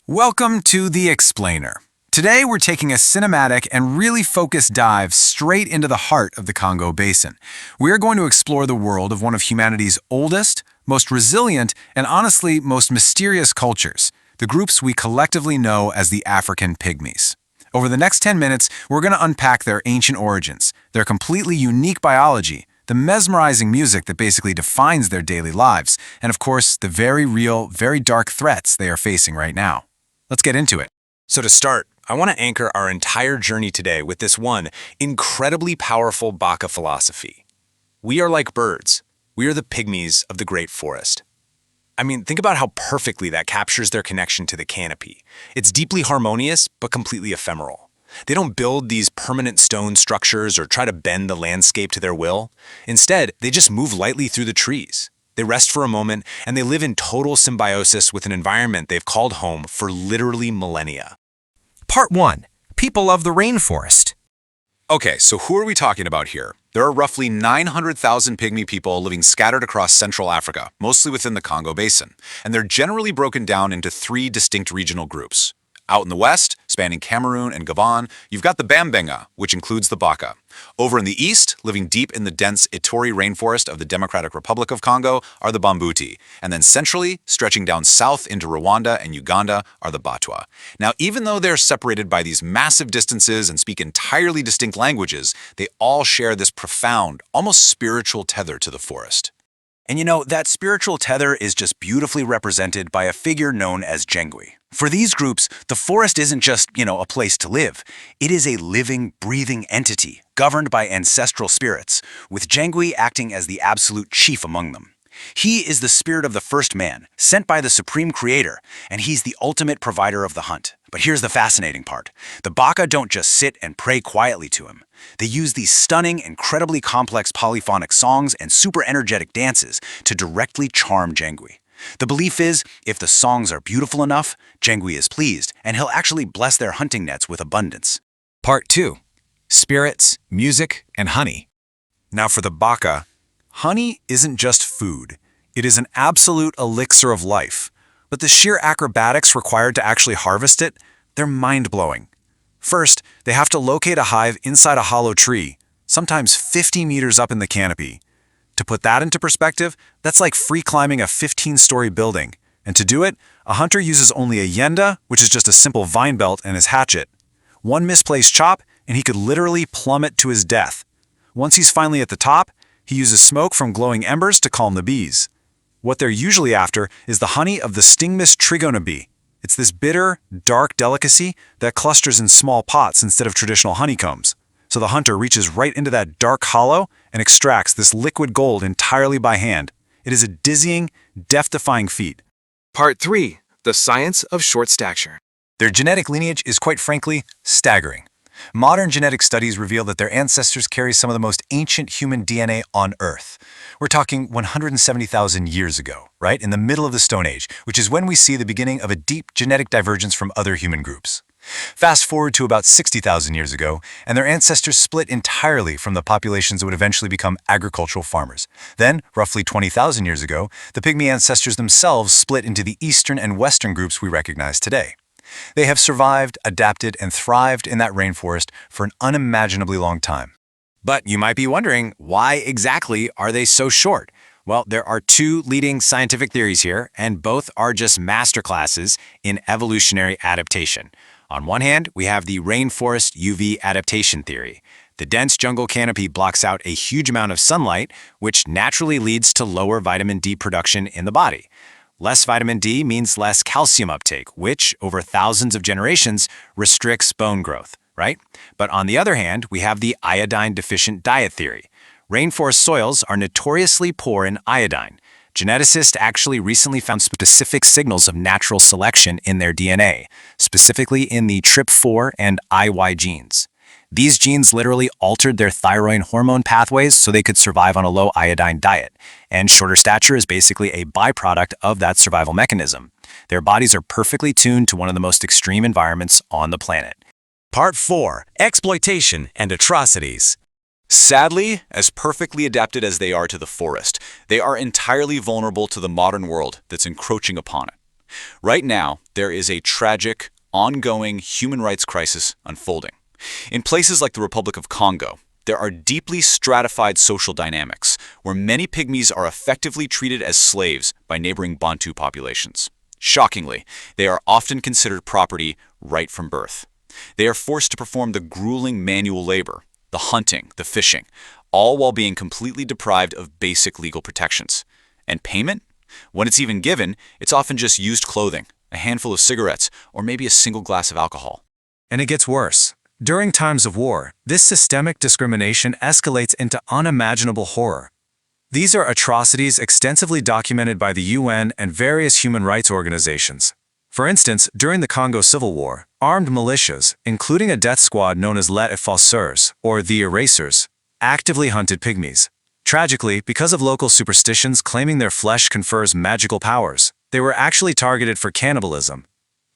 Welcome to The Explainer. Today we're taking a cinematic and really focused dive straight into the heart of the Congo Basin. We are going to explore the world of one of humanity's oldest, most resilient, and honestly most mysterious cultures, the groups we collectively know as the African Pygmies. Over the next 10 minutes, we're going to unpack their ancient origins, their completely unique biology, the mesmerizing music that basically defines their daily lives, and of course, the very real, very dark threats they are facing right now. Let's get into it. So to start, I want to anchor our entire journey today with this one incredibly powerful Baka philosophy. We are like birds. We are the pygmies of the great forest. I mean, think about how perfectly that captures their connection to the canopy. It's deeply harmonious, but completely ephemeral. They don't build these permanent stone structures or try to bend the landscape to their will. Instead, they just move lightly through the trees. They rest for a moment, and they live in total symbiosis with an environment they've called home for literally millennia. Part 1. People of the Rainforest. Okay, so who are we talking about here? There are roughly 900,000 pygmy people living scattered across Central Africa, mostly within the Congo Basin, and they're generally broken down into three distinct regional groups. Out in the west, spanning Cameroon and Gabon, you've got the Bambenga, which includes the Baka. Over in the east, living deep in the dense Ituri rainforest of the Democratic Republic of Congo, are the Bambuti. And then centrally, stretching down south into Rwanda and Uganda, are the Batwa. Now, even though they're separated by these massive distances and speak entirely distinct languages, they all share this profound, almost spiritual tether to the forest. And you know, that spiritual tether is just beautifully represented by a figure known as Jengui. For these groups, the forest isn't just, a place to live. It is a living, breathing entity governed by ancestral spirits, with Jengui acting as the absolute chief among them. He is the spirit of the first man, sent by the Supreme Creator, and he's the ultimate provider of the hunt. But here's the fascinating part. The Baka don't just sit and pray quietly to him. They use these stunning, incredibly complex polyphonic songs and super energetic dances to directly charm Jengui. The belief is, if the songs are beautiful enough, Jengui is pleased, and he'll actually bless their hunting nets with abundance. Part 2. Spirits, music, and honey. Now for the Baka, honey isn't just food. It is an absolute elixir of life. But the sheer acrobatics required to actually harvest it, they're mind-blowing. First, they have to locate a hive inside a hollow tree, sometimes 50 meters up in the canopy. To put that into perspective, that's like free climbing a 15-story building. And to do it, a hunter uses only a yenda, which is just a simple vine belt, and his hatchet. One misplaced chop, and he could literally plummet to his death. Once he's finally at the top, he uses smoke from glowing embers to calm the bees. What they're usually after is the honey of the stingmist trigona bee. It's this bitter, dark delicacy that clusters in small pots instead of traditional honeycombs. So the hunter reaches right into that dark hollow and extracts this liquid gold entirely by hand. It is a dizzying, death-defying feat. Part 3. The Science of Short Stature. Their genetic lineage is quite frankly staggering. Modern genetic studies reveal that their ancestors carry some of the most ancient human DNA on Earth. We're talking 170,000 years ago, right? In the middle of the Stone Age, which is when we see the beginning of a deep genetic divergence from other human groups. Fast forward to about 60,000 years ago, and their ancestors split entirely from the populations that would eventually become agricultural farmers. Then, roughly 20,000 years ago, the pygmy ancestors themselves split into the eastern and western groups we recognize today. They have survived, adapted, and thrived in that rainforest for an unimaginably long time. But you might be wondering, why exactly are they so short? Well, there are two leading scientific theories here, and both are just masterclasses in evolutionary adaptation. On one hand, we have the rainforest UV adaptation theory. The dense jungle canopy blocks out a huge amount of sunlight, which naturally leads to lower vitamin D production in the body. Less vitamin D means less calcium uptake, which, over thousands of generations, restricts bone growth, right? But on the other hand, we have the iodine-deficient diet theory. Rainforest soils are notoriously poor in iodine. Geneticists actually recently found specific signals of natural selection in their DNA, specifically in the TRP4 and IY genes. These genes literally altered their thyroid hormone pathways so they could survive on a low iodine diet, and shorter stature is basically a byproduct of that survival mechanism. Their bodies are perfectly tuned to one of the most extreme environments on the planet. Part 4. Exploitation and atrocities. Sadly, as perfectly adapted as they are to the forest, they are entirely vulnerable to the modern world that's encroaching upon it. Right now, there is a tragic, ongoing human rights crisis unfolding. In places like the Republic of Congo, there are deeply stratified social dynamics where many pygmies are effectively treated as slaves by neighboring Bantu populations. Shockingly, they are often considered property right from birth. They are forced to perform the grueling manual labor, the hunting, the fishing, all while being completely deprived of basic legal protections. And payment? When it's even given, it's often just used clothing, a handful of cigarettes, or maybe a single glass of alcohol. And it gets worse. During times of war, this systemic discrimination escalates into unimaginable horror. These are atrocities extensively documented by the UN and various human rights organizations. For instance, during the Congo Civil War, armed militias, including a death squad known as Les Effaceurs, or the Erasers, actively hunted pygmies. Tragically, because of local superstitions claiming their flesh confers magical powers, they were actually targeted for cannibalism.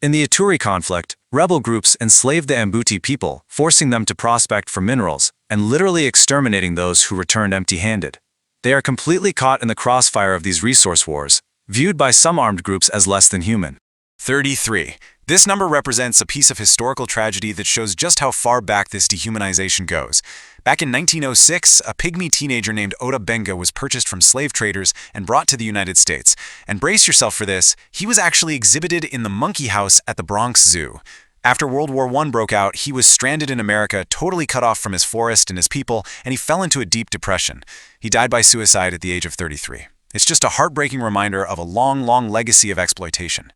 In the Ituri conflict, rebel groups enslaved the Mbuti people, forcing them to prospect for minerals, and literally exterminating those who returned empty-handed. They are completely caught in the crossfire of these resource wars, viewed by some armed groups as less than human. 33. This number represents a piece of historical tragedy that shows just how far back this dehumanization goes. Back in 1906, a pygmy teenager named Oda Benga was purchased from slave traders and brought to the United States. And brace yourself for this, he was actually exhibited in the monkey house at the Bronx Zoo. After World War I broke out, he was stranded in America, totally cut off from his forest and his people, and he fell into a deep depression. He died by suicide at the age of 33. It's just a heartbreaking reminder of a long, long legacy of exploitation.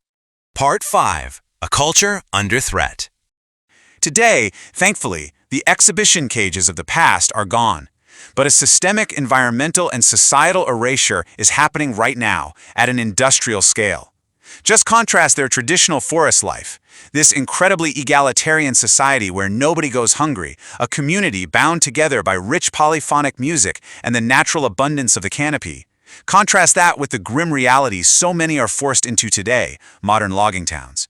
Part 5. A Culture Under Threat. Today, thankfully, the exhibition cages of the past are gone. But a systemic environmental and societal erasure is happening right now at an industrial scale. Just contrast their traditional forest life, this incredibly egalitarian society where nobody goes hungry, a community bound together by rich polyphonic music and the natural abundance of the canopy. Contrast that with the grim reality so many are forced into today, modern logging towns.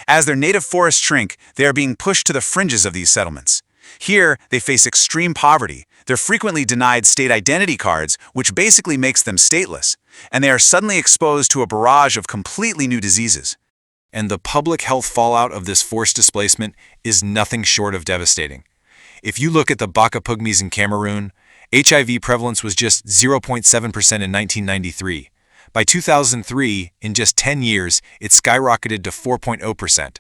As their native forests shrink, they are being pushed to the fringes of these settlements. Here, they face extreme poverty. They're frequently denied state identity cards, which basically makes them stateless, and they are suddenly exposed to a barrage of completely new diseases. And the public health fallout of this forced displacement is nothing short of devastating. If you look at the Baka Pygmies in Cameroon, HIV prevalence was just 0.7% in 1993. By 2003, in just 10 years, it skyrocketed to 4.0%.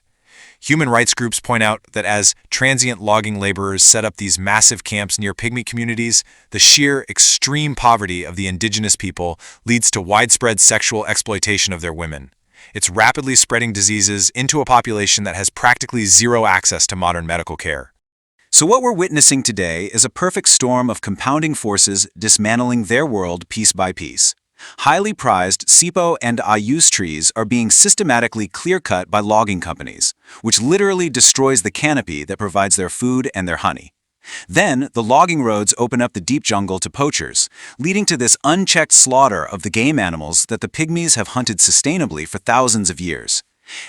Human rights groups point out that as transient logging laborers set up these massive camps near pygmy communities, the sheer extreme poverty of the indigenous people leads to widespread sexual exploitation of their women. It's rapidly spreading diseases into a population that has practically zero access to modern medical care. So what we're witnessing today is a perfect storm of compounding forces dismantling their world piece by piece. Highly prized Sipo and Ayus trees are being systematically clear-cut by logging companies, which literally destroys the canopy that provides their food and their honey. Then, the logging roads open up the deep jungle to poachers, leading to this unchecked slaughter of the game animals that the pygmies have hunted sustainably for thousands of years.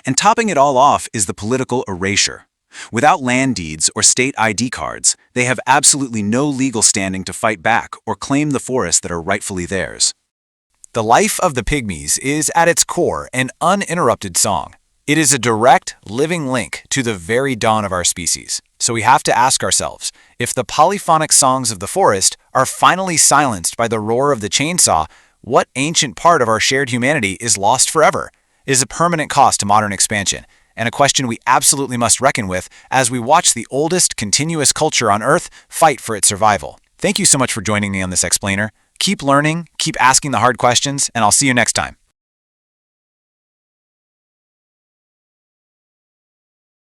And topping it all off is the political erasure. Without land deeds or state ID cards, they have absolutely no legal standing to fight back or claim the forests that are rightfully theirs. The life of the pygmies is, at its core, an uninterrupted song. It is a direct, living link to the very dawn of our species. So we have to ask ourselves, if the polyphonic songs of the forest are finally silenced by the roar of the chainsaw, what ancient part of our shared humanity is lost forever? It is a permanent cost to modern expansion, and a question we absolutely must reckon with as we watch the oldest continuous culture on Earth fight for its survival. Thank you so much for joining me on this explainer. Keep learning, keep asking the hard questions, and I'll see you next time.